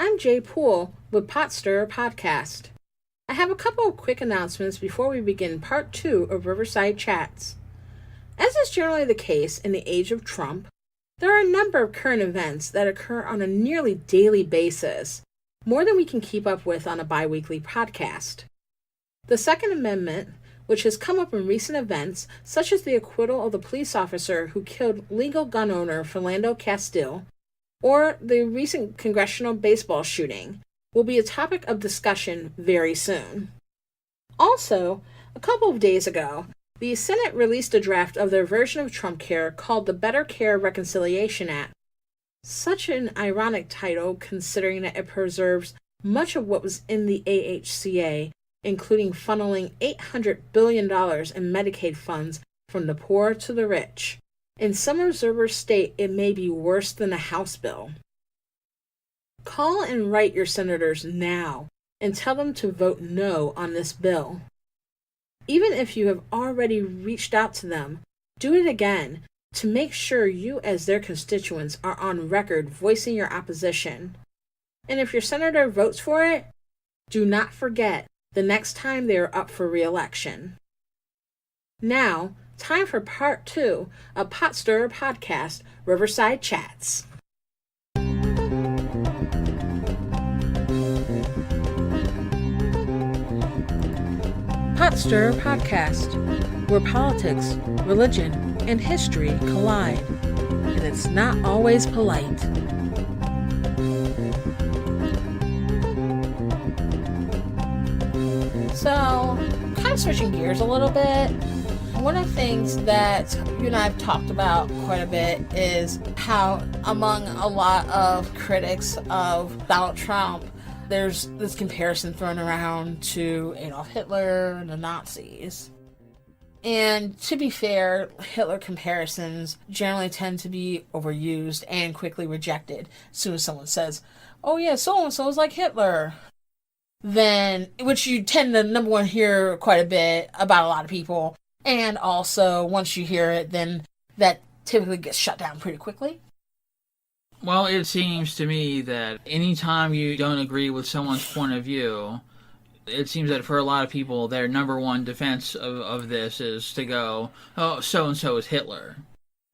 I'm Jaye Pool with Potstirrer Podcast. I have a couple of quick announcements before we begin part 2 of Riverside Chats. As is generally the case in the age of Trump, there are a number of current events that occur on a nearly daily basis, more than we can keep up with on a bi-weekly podcast. The Second Amendment, which has come up in recent events, such as the acquittal of the police officer who killed legal gun owner Philando Castile, or the recent congressional baseball shooting, will be a topic of discussion very soon. Also, a couple of days ago, the Senate released a draft of their version of Trumpcare called the Better Care Reconciliation Act. Such an ironic title considering that it preserves much of what was in the AHCA, including funneling $800 billion in Medicaid funds from the poor to the rich. And some observers state it may be worse than a House bill. Call and write your senators now and tell them to vote no on this bill. Even if you have already reached out to them, do it again to make sure you as their constituents are on record voicing your opposition. And if your senator votes for it, do not forget the next time they are up for re-election. Now, time for part 2 of Potstirrer Podcast, Riverside Chats. Potstirrer Podcast, where politics, religion, and history collide, and it's not always polite. So, kind of switching gears a little bit, one of the things that you and I have talked about quite a bit is how, among a lot of critics of Donald Trump, there's this comparison thrown around to Adolf Hitler and the Nazis. And to be fair, Hitler comparisons generally tend to be overused and quickly rejected as soon as someone says, oh yeah, so-and-so is like Hitler. Then, which you tend to, number one, hear quite a bit about a lot of people. And also, once you hear it, then that typically gets shut down pretty quickly. Well, it seems to me that anytime you don't agree with someone's point of view, it seems that for a lot of people, their number one defense of this is to go, oh, so-and-so is Hitler.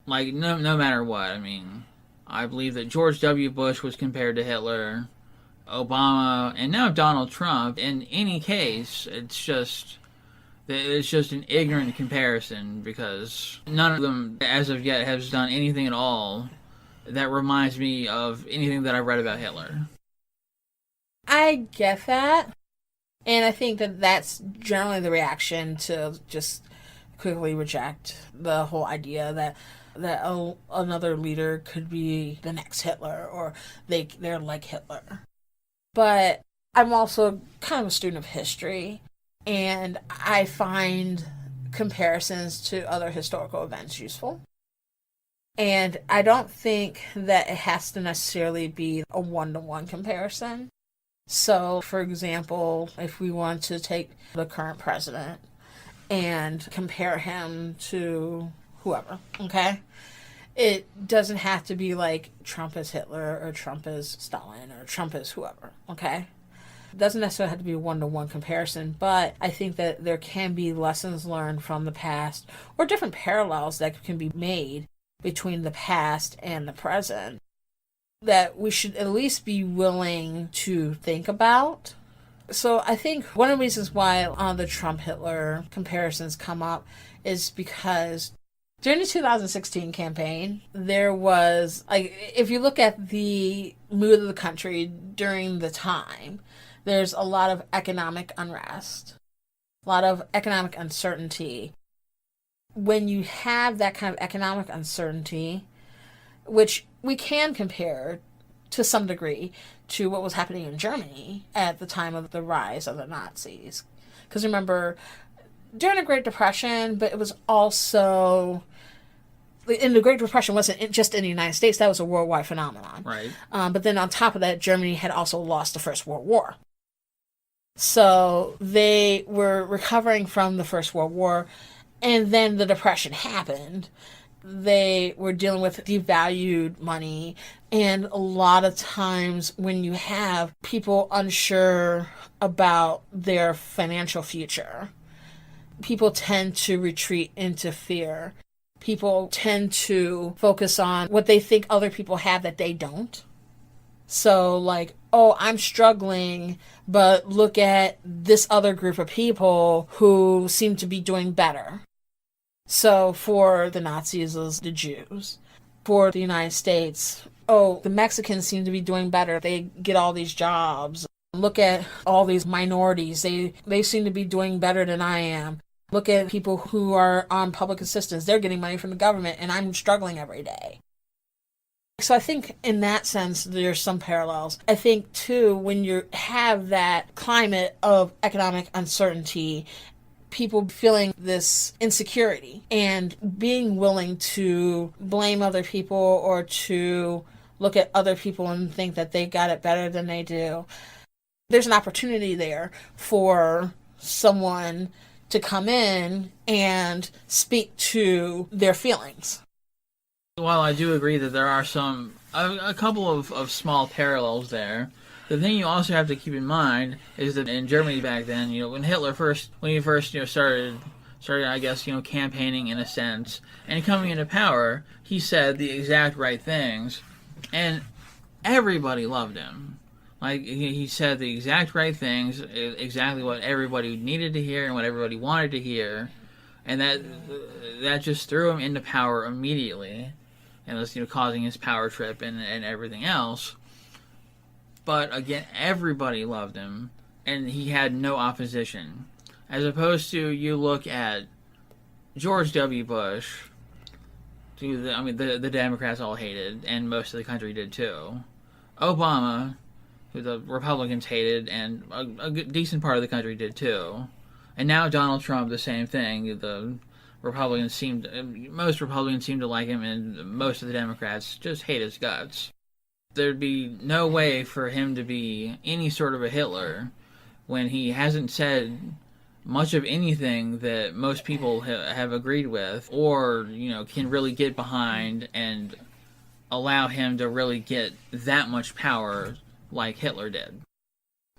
Like, no matter what. I mean, I believe that George W. Bush was compared to Hitler, Obama, and now Donald Trump. In any case, it's just an ignorant comparison because none of them, as of yet, has done anything at all that reminds me of anything that I read about Hitler. I get that. And I think that that's generally the reaction to just quickly reject the whole idea that another leader could be the next Hitler or they're like Hitler. But I'm also kind of a student of history, and I find comparisons to other historical events useful. And I don't think that it has to necessarily be a one-to-one comparison. So, for example, if we want to take the current president and compare him to whoever, okay? It doesn't have to be like Trump is Hitler or Trump is Stalin or Trump is whoever, okay? It doesn't necessarily have to be a one-to-one comparison, but I think that there can be lessons learned from the past or different parallels that can be made between the past and the present that we should at least be willing to think about. So I think one of the reasons why the Trump-Hitler comparisons come up is because during the 2016 campaign, there was, like, if you look at the mood of the country during the time, there's a lot of economic unrest, a lot of economic uncertainty. When you have that kind of economic uncertainty, which we can compare to some degree to what was happening in Germany at the time of the rise of the Nazis. Because remember, during the Great Depression, but it was also, and the Great Depression wasn't just in the United States, that was a worldwide phenomenon. Right. But then on top of that, Germany had also lost the First World War. So they were recovering from the First World War, and then the Depression happened. they were dealing with devalued money. And a lot of times when you have people unsure about their financial future, people tend to retreat into fear. People tend to focus on what they think other people have that they don't. So like, oh, I'm struggling, but look at this other group of people who seem to be doing better. So for the Nazis, it was the Jews. For the United States, oh, the Mexicans seem to be doing better. They get all these jobs. Look at all these minorities. They seem to be doing better than I am. Look at people who are on public assistance. They're getting money from the government, and I'm struggling every day. So I think in that sense, there's some parallels. I think, too, when you have that climate of economic uncertainty, people feeling this insecurity and being willing to blame other people or to look at other people and think that they got it better than they do, there's an opportunity there for someone to come in and speak to their feelings. While I do agree that there are a couple of small parallels there, the thing you also have to keep in mind is that in Germany back then, when Hitler first started, I guess, campaigning in a sense, and coming into power, he said the exact right things, and everybody loved him. Like, he said the exact right things, exactly what everybody needed to hear and what everybody wanted to hear, and that just threw him into power immediately, and was, causing his power trip and everything else. But again, everybody loved him, and he had no opposition. As opposed to, you look at George W. Bush, the Democrats all hated, and most of the country did too. Obama, who the Republicans hated, and a decent part of the country did too. And now Donald Trump, the same thing. Most Republicans seem to like him, and most of the Democrats just hate his guts. There'd be no way for him to be any sort of a Hitler when he hasn't said much of anything that most people have agreed with, or can really get behind and allow him to really get that much power like Hitler did.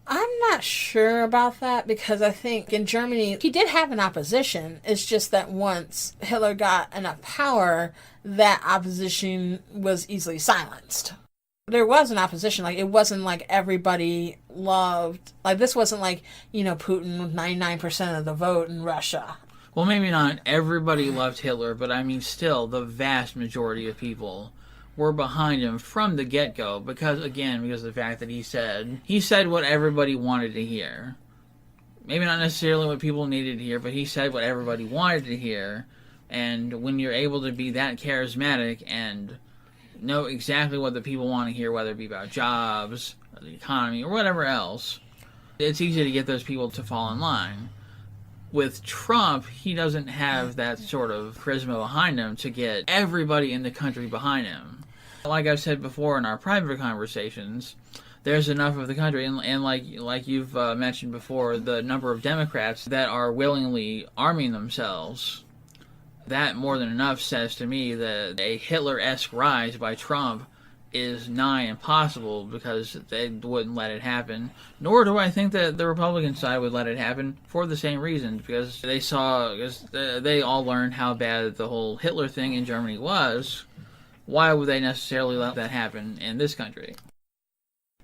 I'm not sure about that, because I think in Germany he did have an opposition. It's just that once Hitler got enough power, that opposition was easily silenced. There was an opposition. Like, it wasn't like everybody loved, like, this wasn't like, Putin with 99% of the vote in Russia. Well, maybe not everybody loved Hitler, but I mean, still, the vast majority of people were behind him from the get-go, because of the fact that he said what everybody wanted to hear. Maybe not necessarily what people needed to hear, but he said what everybody wanted to hear, and when you're able to be that charismatic and know exactly what the people want to hear, whether it be about jobs, or the economy, or whatever else, it's easy to get those people to fall in line. With Trump, he doesn't have that sort of charisma behind him to get everybody in the country behind him. Like I've said before in our private conversations, there's enough of the country, and like you've mentioned before, the number of Democrats that are willingly arming themselves, that more than enough says to me that a Hitler-esque rise by Trump is nigh impossible, because they wouldn't let it happen. Nor do I think that the Republican side would let it happen, for the same reason, because they all learned how bad the whole Hitler thing in Germany was. Why would they necessarily let that happen in this country?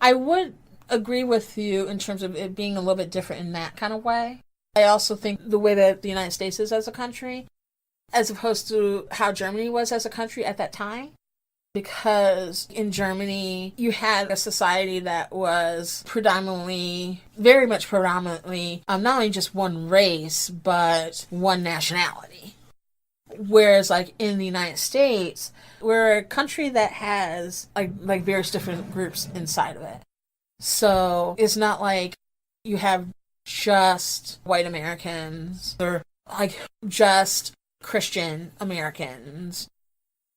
I would agree with you in terms of it being a little bit different in that kind of way. I also think the way that the United States is as a country, as opposed to how Germany was as a country at that time. Because in Germany, you had a society that was very much predominantly, not only just one race, but one nationality. Whereas, like, in the United States, we're a country that has, like various different groups inside of it. So it's not like you have just white Americans, or, like, just Christian Americans,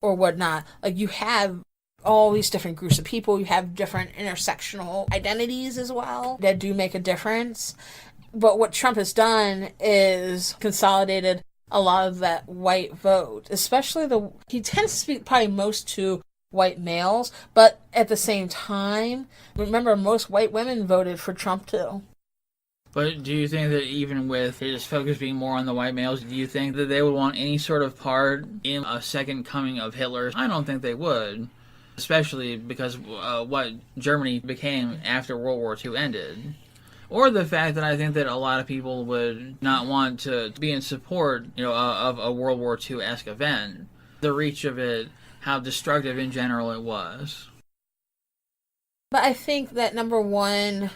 or whatnot. Like, you have all these different groups of people. You have different intersectional identities as well that do make a difference. But what Trump has done is consolidated a lot of that white vote, especially he tends to speak probably most to white males, but at the same time, remember, most white women voted for Trump too. But do you think that even with his focus being more on the white males, do you think that they would want any sort of part in a second coming of Hitler? I don't think they would, especially because what Germany became after World War II ended. Or the fact that I think that a lot of people would not want to be in support, of a World War II-esque event. The reach of it, how destructive in general it was. But I think that, number one,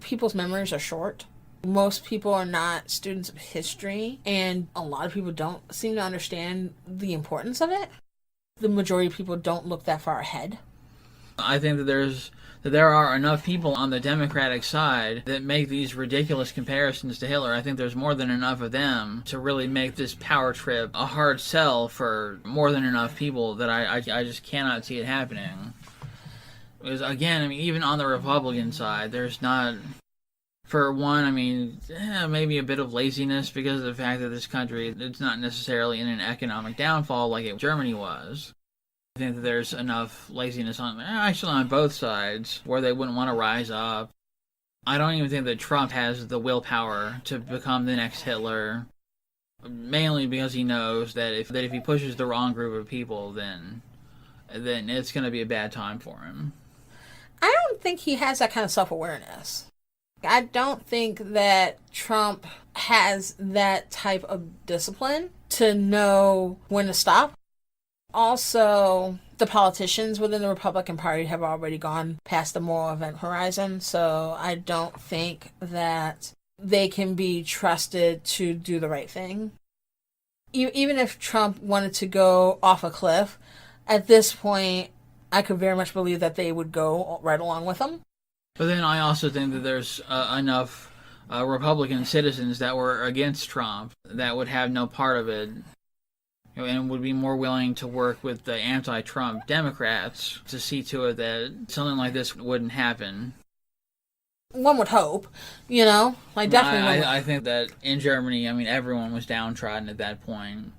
people's memories are short. Most people are not students of history, and a lot of people don't seem to understand the importance of it. The majority of people don't look that far ahead. I think that there are enough people on the Democratic side that make these ridiculous comparisons to Hitler. I think there's more than enough of them to really make this power trip a hard sell for more than enough people that I just cannot see it happening. Because, again, even on the Republican side, there's not, for one, maybe a bit of laziness because of the fact that this country, it's not necessarily in an economic downfall like Germany was. I think that there's enough laziness on both sides where they wouldn't want to rise up. I don't even think that Trump has the willpower to become the next Hitler, mainly because he knows that if he pushes the wrong group of people, then it's going to be a bad time for him. I don't think he has that kind of self-awareness. I don't think that Trump has that type of discipline to know when to stop. Also, the politicians within the Republican Party have already gone past the moral event horizon, so I don't think that they can be trusted to do the right thing. Even if Trump wanted to go off a cliff, at this point, I could very much believe that they would go right along with him. But then I also think that there's enough Republican citizens that were against Trump that would have no part of it, and would be more willing to work with the anti-Trump Democrats to see to it that something like this wouldn't happen. One would hope, definitely. I think that in Germany, everyone was downtrodden at that point,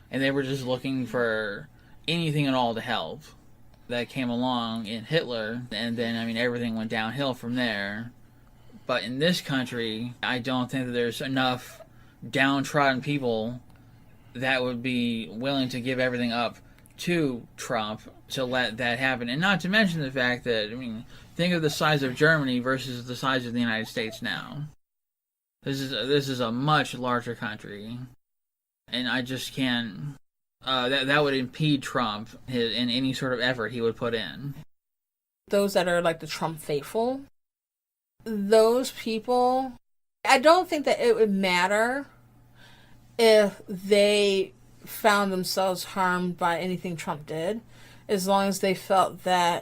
and they were just looking for anything at all to help that came along in Hitler, and then, everything went downhill from there. But in this country, I don't think that there's enough downtrodden people that would be willing to give everything up to Trump to let that happen. And not to mention the fact that, think of the size of Germany versus the size of the United States now. This is a much larger country. And I just can't... that would impede Trump in any sort of effort he would put in. Those that are like the Trump faithful, those people, I don't think that it would matter if they found themselves harmed by anything Trump did, as long as they felt that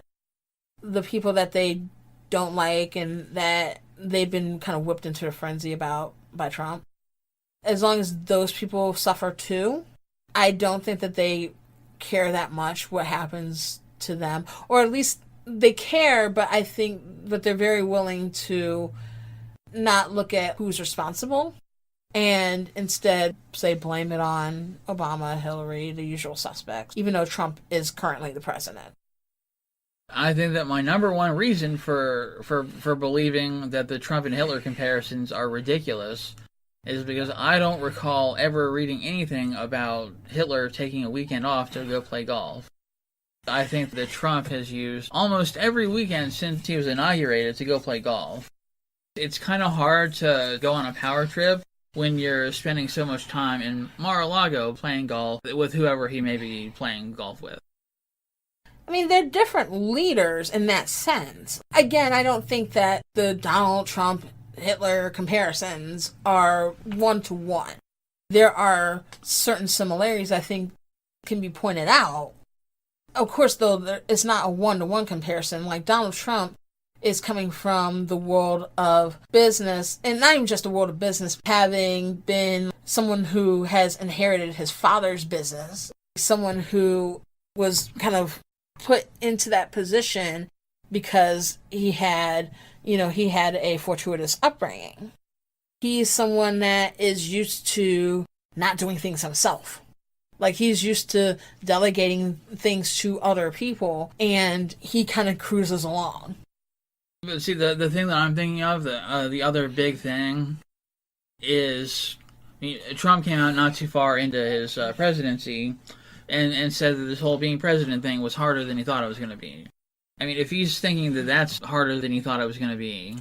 the people that they don't like and that they've been kind of whipped into a frenzy by Trump, as long as those people suffer too, I don't think that they care that much what happens to them. Or at least they care, but I think that they're very willing to not look at who's responsible and instead, say, blame it on Obama, Hillary, the usual suspects, even though Trump is currently the president. I think that my number one reason for believing that the Trump and Hitler comparisons are ridiculous is because I don't recall ever reading anything about Hitler taking a weekend off to go play golf. I think that Trump has used almost every weekend since he was inaugurated to go play golf. It's kind of hard to go on a power trip when you're spending so much time in Mar-a-Lago playing golf with whoever he may be playing golf with. They're different leaders in that sense. Again, I don't think that the Donald Trump Hitler comparisons are one-to-one. There are certain similarities I think can be pointed out. Of course, though, it's not a one-to-one comparison. Like, Donald Trump is coming from the world of business, and not even just the world of business, having been someone who has inherited his father's business, someone who was kind of put into that position because he had a fortuitous upbringing. He's someone that is used to not doing things himself. Like, he's used to delegating things to other people, and he kind of cruises along. But see, the thing that I'm thinking of, the other big thing is, I mean, Trump came out not too far into his presidency and said that this whole being president thing was harder than he thought it was going to be. I mean, if he's thinking that that's harder than he thought it was going to be,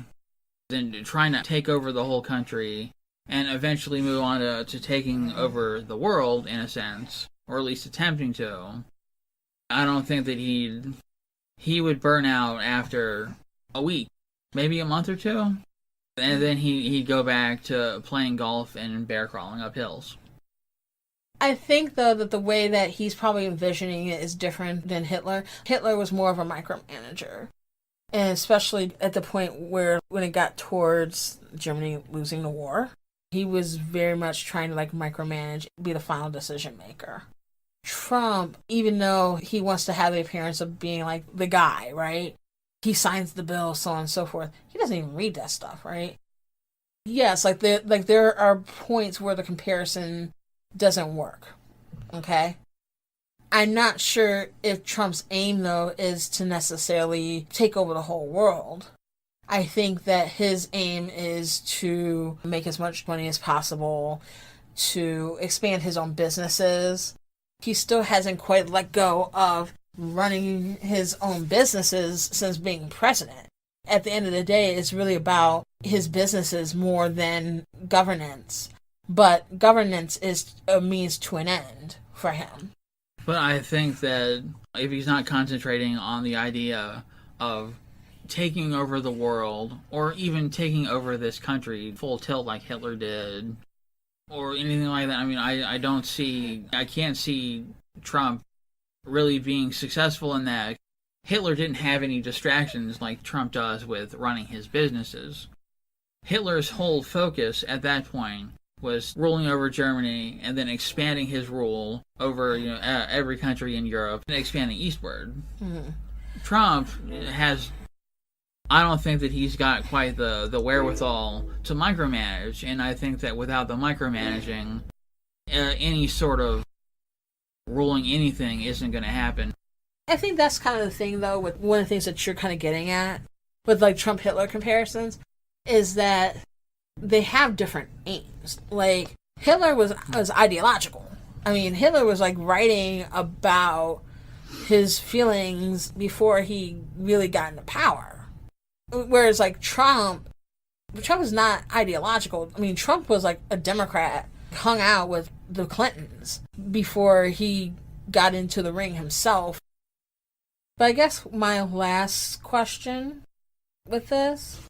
then trying to take over the whole country and eventually move on to taking over the world, in a sense, or at least attempting to, I don't think that he would burn out after a week, maybe a month or two, and then he'd go back to playing golf and bear crawling up hills. I think, though, that the way that he's probably envisioning it is different than Hitler. Hitler was more of a micromanager. And especially at the point where, when it got towards Germany losing the war, he was very much trying to, like, micromanage, be the final decision maker. Trump, even though he wants to have the appearance of being, like, the guy, right? He signs the bill, so on and so forth. He doesn't even read that stuff, right? Yes, there are points where the comparison doesn't work, okay? I'm not sure if Trump's aim, though, is to necessarily take over the whole world. I think that his aim is to make as much money as possible, to expand his own businesses. He still hasn't quite let go of running his own businesses since being president. At the end of the day, it's really about his businesses more than governance. But governance is a means to an end for him. But I think that if he's not concentrating on the idea of taking over the world, or even taking over this country full tilt like Hitler did, or anything like that, I mean, I can't see Trump really being successful in that. Hitler didn't have any distractions like Trump does with running his businesses. Hitler's whole focus at that point was ruling over Germany and then expanding his rule over every country in Europe and expanding eastward. Mm-hmm. Trump has, I don't think that he's got quite the wherewithal to micromanage, and I think that without the micromanaging, any sort of ruling anything isn't going to happen. I think that's kind of the thing, though, with one of the things that you're kind of getting at with, like, Trump-Hitler comparisons, is that they have different aims. Like, Hitler was ideological. I mean, Hitler was, like, writing about his feelings before he really got into power. Whereas, like, Trump is not ideological. I mean, Trump was, like, a Democrat, hung out with the Clintons before he got into the ring himself. But I guess my last question with this,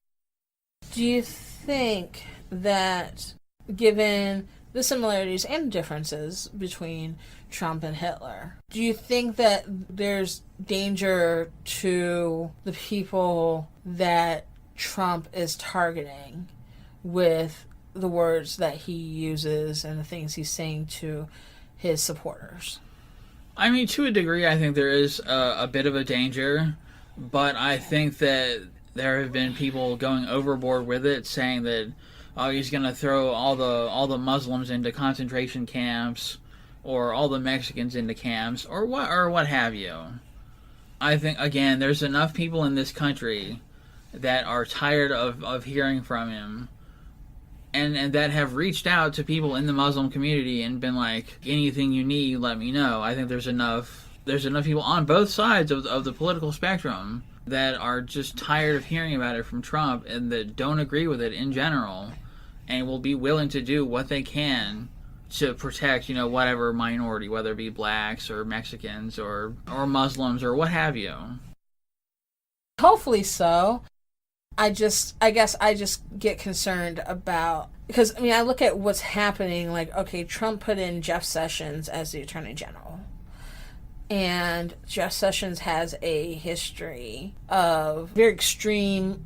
do you think that, given the similarities and differences between Trump and Hitler, do you think that there's danger to the people that Trump is targeting with the words that he uses and the things he's saying to his supporters? I mean, to a degree, I think there is a bit of a danger, but I think that there have been people going overboard with it, saying that, oh, he's going to throw all the Muslims into concentration camps, or all the Mexicans into camps, or what have you. I think, again, there's enough people in this country that are tired of hearing from him, and that have reached out to people in the Muslim community and been like, anything you need, let me know. I think there's enough people on both sides of the political spectrum that are just tired of hearing about it from Trump and that don't agree with it in general, and will be willing to do what they can to protect, whatever minority, whether it be blacks or Mexicans or Muslims or what have you. Hopefully so. I guess I just get concerned about, because, I mean, I look at what's happening, like, okay, Trump put in Jeff Sessions as the Attorney General. And Jeff Sessions has a history of very extreme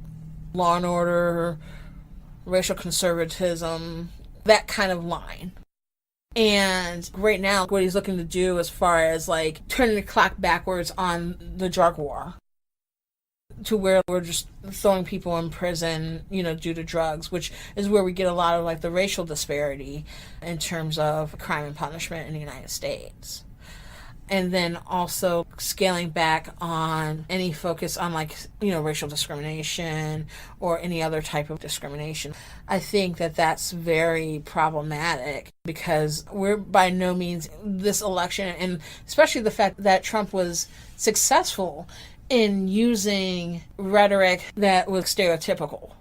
law and order, racial conservatism, that kind of line. And right now, what he's looking to do as far as, like, turning the clock backwards on the drug war. to where we're just throwing people in prison, due to drugs, which is where we get a lot of like the racial disparity in terms of crime and punishment in the United States. And then also scaling back on any focus on racial discrimination or any other type of discrimination. I think that that's very problematic because we're by no means this election, and especially the fact that Trump was successful in using rhetoric that was stereotypical.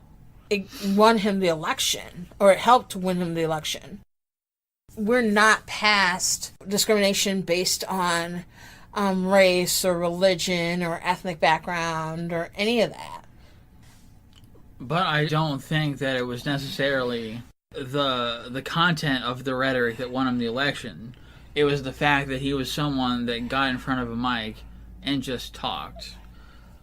It won him the election, or it helped win him the election. We're not past discrimination based on race or religion or ethnic background or any of that. But I don't think that it was necessarily the content of the rhetoric that won him the election. It was the fact that he was someone that got in front of a mic and just talked.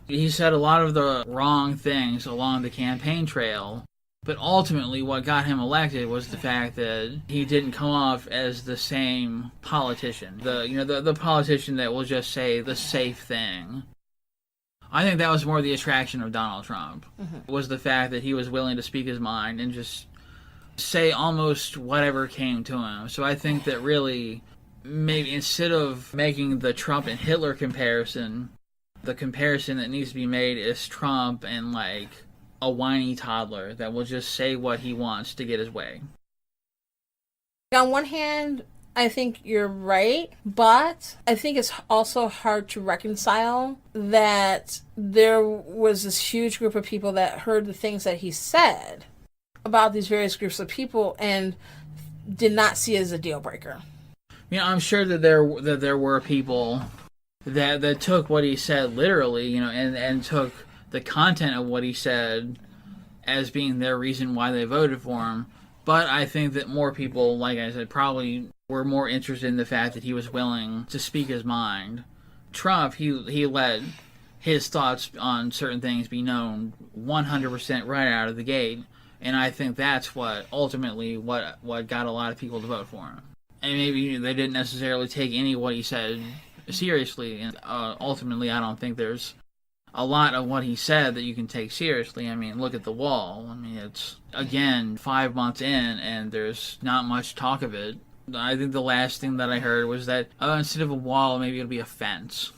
He said a lot of the wrong things along the campaign trail. But ultimately, what got him elected was the fact that he didn't come off as the same politician. The politician that will just say the safe thing. I think that was more the attraction of Donald Trump, was the fact that he was willing to speak his mind and just say almost whatever came to him. So I think that really, maybe instead of making the Trump and Hitler comparison, the comparison that needs to be made is Trump and a whiny toddler that will just say what he wants to get his way. On one hand, I think you're right, but I think it's also hard to reconcile that there was this huge group of people that heard the things that he said about these various groups of people and did not see it as a deal breaker. I'm sure that there were people that took what he said literally, and took the content of what he said as being their reason why they voted for him. But I think that more people, like I said, probably were more interested in the fact that he was willing to speak his mind. Trump, he let his thoughts on certain things be known 100% right out of the gate. And I think that's what ultimately what got a lot of people to vote for him. And maybe they didn't necessarily take any of what he said seriously. And ultimately, I don't think there's a lot of what he said that you can take seriously. Look at the wall. It's, again, 5 months in, and there's not much talk of it. I think the last thing that I heard was that instead of a wall, maybe it'll be a fence.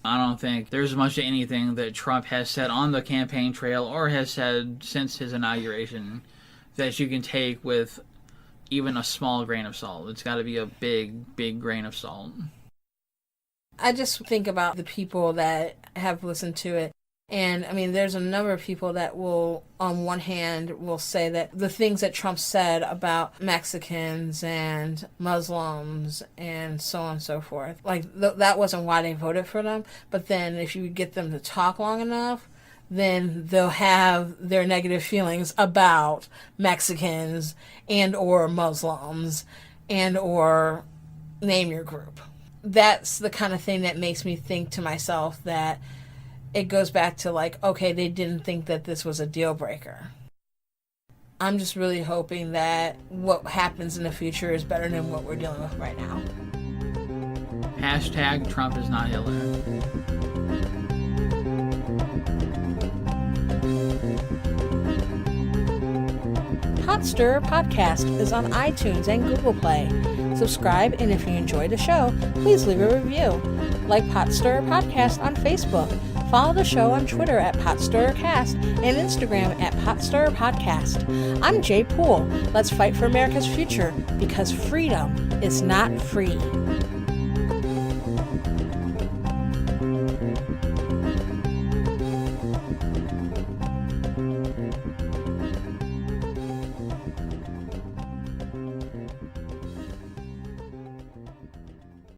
I don't think there's much of anything that Trump has said on the campaign trail or has said since his inauguration that you can take with even a small grain of salt. It's got to be a big, big grain of salt. I just think about the people that have listened to it. And, there's a number of people that will, on one hand, will say that the things that Trump said about Mexicans and Muslims and so on and so forth, that wasn't why they voted for them. But then if you get them to talk long enough, then they'll have their negative feelings about Mexicans and or Muslims and or name your group. That's the kind of thing that makes me think to myself that it goes back to okay, they didn't think that this was a deal breaker. I'm just really hoping that what happens in the future is better than what we're dealing with right now. Hashtag Trump is not Hitler. Potstirrer Podcast is on iTunes and Google Play. Subscribe, and if you enjoy the show, please leave a review. Like Potstirrer Podcast on Facebook. Follow the show on Twitter at PotstirrerCast and Instagram at Potstirrer Podcast. I'm Jaye Pool. Let's fight for America's future, because freedom is not free.